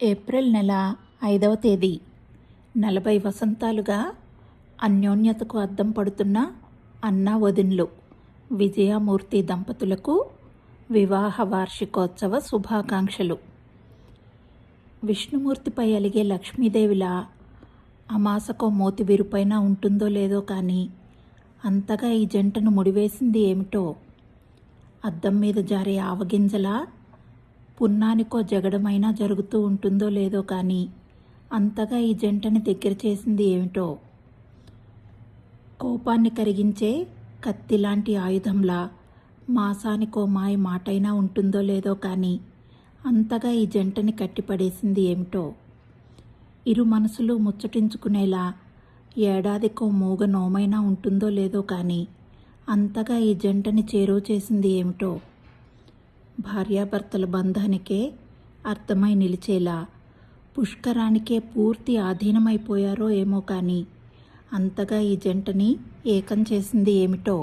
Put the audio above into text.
April నెల 5వ తేదీ 40 వసంతాలుగా అన్యోన్యతకు అద్దం పడుతున్న అన్నా వదిన్లు విజయమూర్తి దంపతులకు వివాహ వార్షికోత్సవ శుభాకాంక్షలు. విష్ణుమూర్తిపై అలిగే లక్ష్మీదేవిలా అమాసకో మోతి విరుపైన ఉంటుందో లేదో కానీ అంతగా ఈ జంటను ముడివేసింది ఏమిటో. అద్దం మీద జారే ఆవగింజలా పున్నానికో జగడమైనా జరుగుతూ ఉంటుందో లేదో కానీ అంతగా ఈ జంటని దగ్గర చేసింది ఏమిటో. కోపాన్ని కరిగించే కత్తిలాంటి ఆయుధంలా మాసానికో మాయ మాటైనా ఉంటుందో లేదో కానీ అంతగా ఈ జంటని కట్టిపడేసింది ఏమిటో. ఇరు మనసులు ముచ్చటించుకునేలా ఏడాదికో మూగ నోమైనా ఉంటుందో లేదో కానీ అంతగా ఈ జంటని చేరువ చేసింది ఏమిటో. భార్యాభర్తల బంధానికే అర్థమై నిలిచేలా పుష్కరానికే పూర్తి ఆధీనమైపోయారో ఏమో కానీ అంతగా ఈ జంటని ఏకం చేసింది ఏమిటో.